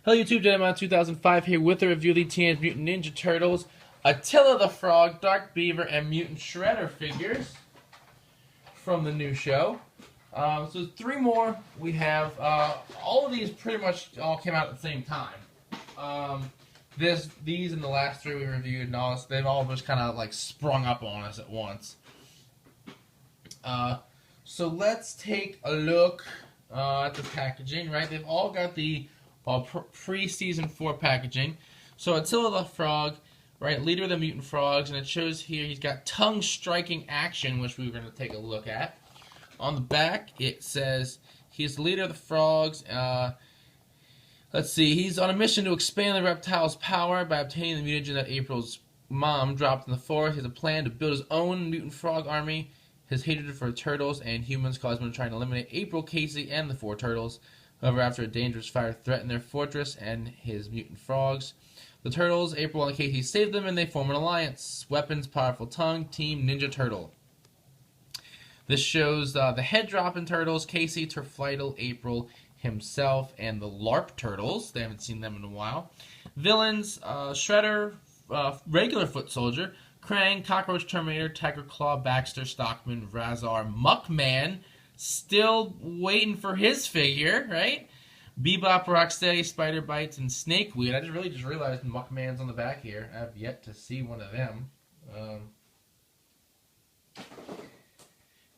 Hello YouTube, Gentleman 2005 here with a review of the Teenage Mutant Ninja Turtles, Attilla the Frog, Dark Beaver, and Mutant Shredder figures from the new show. So three more we have. All of these pretty much all came out at the same time. These and the last three we reviewed and all this, they've all just kind of like sprung up on us at once. So let's take a look at the packaging, right? They've all got the pre-season 4 packaging. So Attilla the Frog, right, leader of the mutant frogs, and it shows here he's got tongue-striking action, which we're going to take a look at. On the back, it says he's the leader of the frogs. Let's see, he's on a mission to expand the reptile's power by obtaining the mutagen that April's mom dropped in the forest. He has a plan to build his own mutant frog army. His hatred for turtles and humans caused him to try and eliminate April, Casey, and the 4 turtles. However, after a dangerous fire threatened their fortress and his mutant frogs, the turtles, April, and Casey save them, and they form an alliance. Weapons, powerful tongue, Team Ninja Turtle. This shows the head dropping turtles, Casey, Turflightle, April, himself, and the LARP turtles. They haven't seen them in a while. Villains, Shredder, regular foot soldier, Krang, Cockroach Terminator, Tiger Claw, Baxter, Stockman, Razar, Muckman. Still waiting for his figure, right? Bebop, Rocksteady, Spider Bites, and Snakeweed. I just realized Muckman's on the back here. I have yet to see one of them.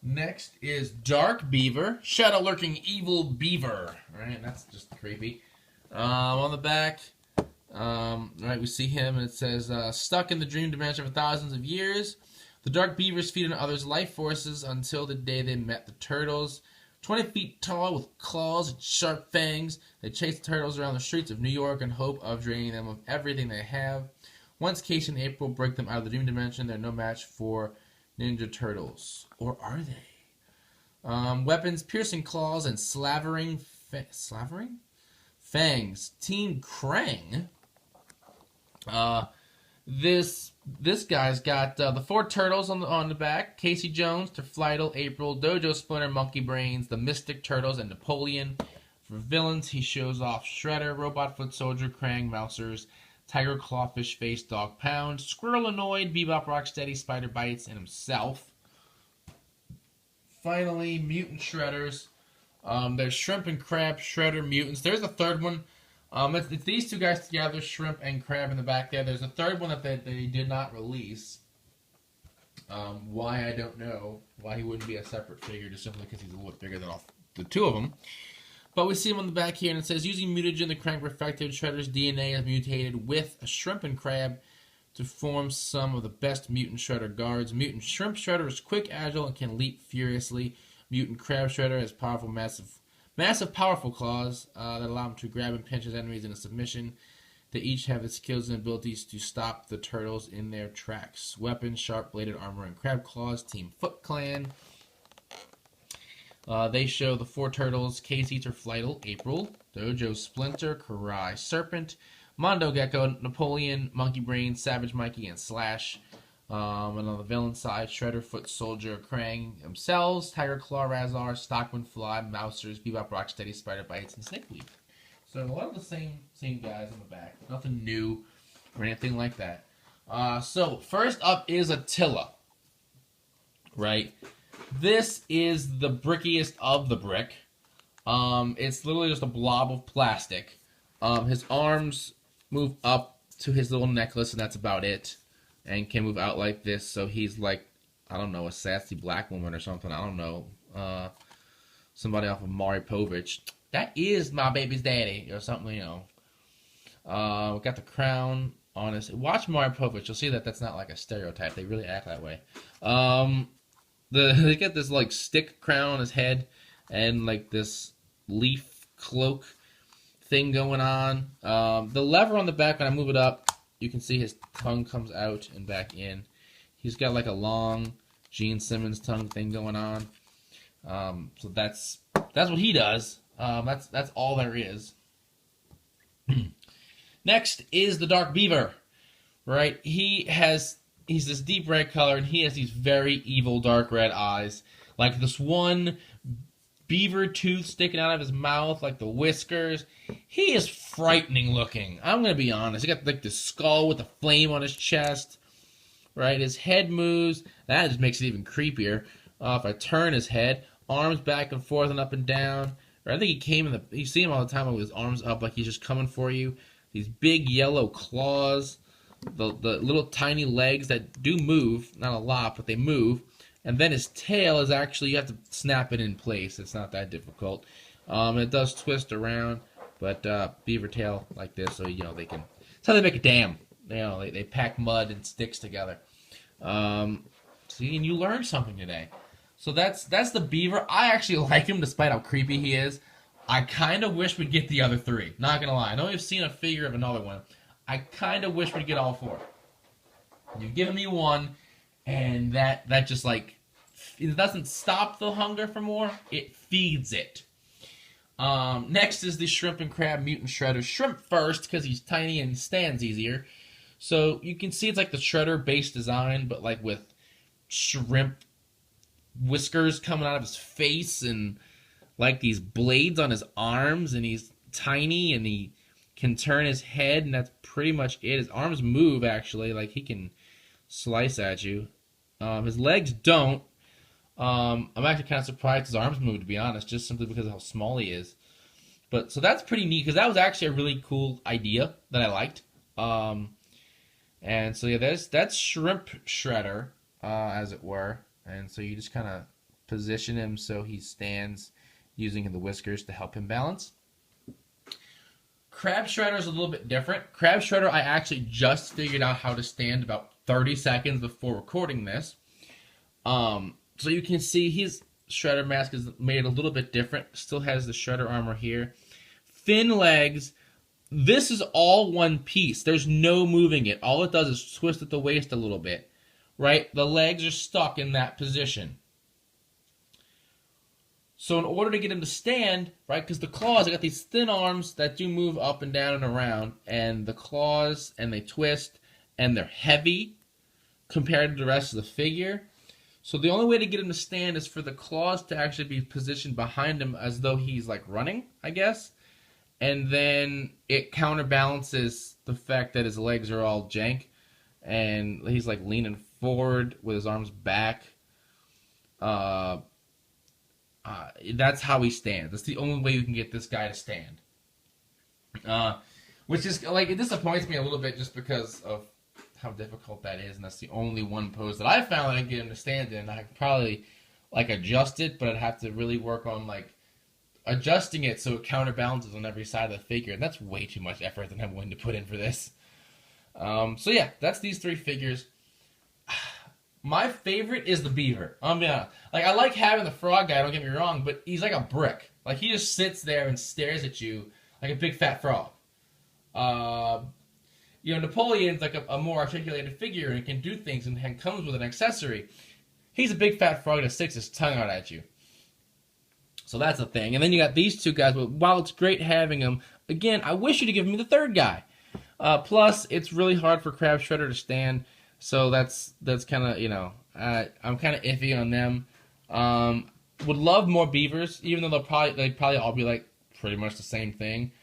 Next is Dark Beaver, Shadow Lurking Evil Beaver. Right, that's just creepy. On the back, right, we see him, and it says, stuck in the dream dimension for thousands of years. The Dark Beavers feed on others' life forces until the day they met the turtles. 20 feet tall with claws and sharp fangs, they chase the turtles around the streets of New York in hope of draining them of everything they have. Once Casey and April break them out of the dream dimension, they're no match for Ninja Turtles. Or are they? Weapons, piercing claws, and slavering fangs. Team Krang. This guy's got the 4 turtles on the back: Casey Jones, Turflightle, April, Dojo Splinter, Monkey Brains, the Mystic Turtles, and Napoleon. For villains, he shows off Shredder, Robot Foot Soldier, Krang, Mousers, Tiger Claw, Fish Face, Dog Pound, Squirrel Annoyed, Bebop, Rocksteady, Spider Bites, and himself. Finally, Mutant Shredders. There's Shrimp and Crab Shredder Mutants. There's a third one. It's these two guys together, Shrimp and Crab in the back there. There's a third one that they did not release. Why, I don't know. Why he wouldn't be a separate figure, just simply because he's a little bit bigger than all the two of them. But we see him on the back here, and it says, using mutagen, the Krang perfected Shredder's DNA has mutated with a Shrimp and Crab to form some of the best Mutant Shredder guards. Mutant Shrimp Shredder is quick, agile, and can leap furiously. Mutant Crab Shredder has powerful, massive powerful claws that allow him to grab and pinch his enemies into submission. They each have the skills and abilities to stop the turtles in their tracks. Weapons, sharp-bladed armor, and crab claws. Team Foot Clan. They show the 4 turtles: Casey, Turflightle, April, Dojo Splinter, Karai Serpent, Mondo Gecko, Napoleon, Monkey Brain, Savage Mikey, and Slash. And on the villain side, Shredder, Foot Soldier, Krang themselves, Tiger Claw, Razar, Stockman, Fly, Mousers, Bebop, Rocksteady, Spider Bites, and Snakeweed. So a lot of the same guys on the back. Nothing new or anything like that. So first up is Attilla. Right? This is the brickiest of the brick. It's literally just a blob of plastic. His arms move up to his little necklace, and that's about it. And can move out like this, so he's like, I don't know, a sassy black woman or something. I don't know. Somebody off of Maury Povich. That is my baby's daddy, or something, you know. We got the crown on his. Watch Maury Povich. You'll see that that's not like a stereotype. They really act that way. They get this like stick crown on his head, and like this leaf cloak thing going on. The lever on the back, when I move it up, you can see his tongue comes out and back in. He's got like a long Gene Simmons tongue thing going on. So that's what he does. That's all there is. Next is the Dark Beaver. Right? He's this deep red color, and he has these very evil dark red eyes. Like this one beaver tooth sticking out of his mouth, like the whiskers. He is frightening looking. I'm going to be honest. He got like the skull with a flame on his chest, right? His head moves. That just makes it even creepier. If I turn his head, arms back and forth and up and down. Or I think he came in the... You see him all the time with his arms up like he's just coming for you. These big yellow claws. The little tiny legs that do move. Not a lot, but they move. And then his tail is actually... You have to snap it in place. It's not that difficult. It does twist around. But beaver tail like this, so, you know, they can... That's how they make a dam. You know, they pack mud and sticks together. See, and you learned something today. So that's the beaver. I actually like him despite how creepy he is. I kind of wish we'd get the other three. Not going to lie. I know we've seen a figure of another one. I kind of wish we'd get all four. You've given me one, and that just, like, it doesn't stop the hunger for more. It feeds it. Next is the Shrimp and Crab Mutant Shredder. Shrimp first, because he's tiny and stands easier. So you can see it's like the Shredder base design, but like with shrimp whiskers coming out of his face and like these blades on his arms, and he's tiny and he can turn his head, and that's pretty much it. His arms move, actually, like he can slice at you. His legs don't. I'm actually kind of surprised his arms move, to be honest, just simply because of how small he is. But so that's pretty neat, because that was actually a really cool idea that I liked. And so yeah, that's Shrimp Shredder, as it were. And so you just kind of position him so he stands using the whiskers to help him balance. Crab Shredder is a little bit different. Crab Shredder, I actually just figured out how to stand about 30 seconds before recording this. So you can see his Shredder mask is made a little bit different. Still has the Shredder armor here. Thin legs. This is all one piece. There's no moving it. All it does is twist at the waist a little bit. Right? The legs are stuck in that position. So in order to get him to stand, right, because the claws, I got these thin arms that do move up and down and around, and the claws, and they twist, and they're heavy compared to the rest of the figure. So the only way to get him to stand is for the claws to actually be positioned behind him as though he's like running, I guess. And then it counterbalances the fact that his legs are all jank. And he's like leaning forward with his arms back. That's how he stands. That's the only way you can get this guy to stand. Which is, like, it disappoints me a little bit just because of how difficult that is, and that's the only one pose that I found that I can get him to stand in. I could probably like adjust it, but I'd have to really work on like adjusting it so it counterbalances on every side of the figure, and that's way too much effort that I'm willing to put in for this. So yeah, that's these three figures. My favorite is the Beaver. Yeah, like, I like having the frog guy, don't get me wrong, but he's like a brick. Like, he just sits there and stares at you like a big fat frog. You know, Napoleon's like a more articulated figure and can do things and comes with an accessory. He's a big fat frog that sticks his tongue out at you. So that's a thing. And then you got these two guys, but while it's great having them, again, I wish you'd have given me the third guy. Plus, it's really hard for Crab Shredder to stand, so that's kind of, you know, I'm kind of iffy on them. Would love more Beavers, even though they'd probably all be like pretty much the same thing.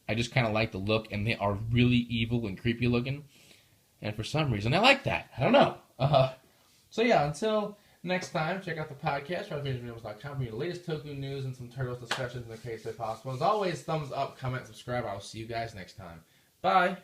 I just kind of like the look, and they are really evil and creepy looking. And for some reason, I like that. I don't know. So yeah, until next time, check out the podcast, RevolutionReels.com, for your latest Toku news and some Turtles discussions in the case if possible. As always, thumbs up, comment, subscribe. I'll see you guys next time. Bye.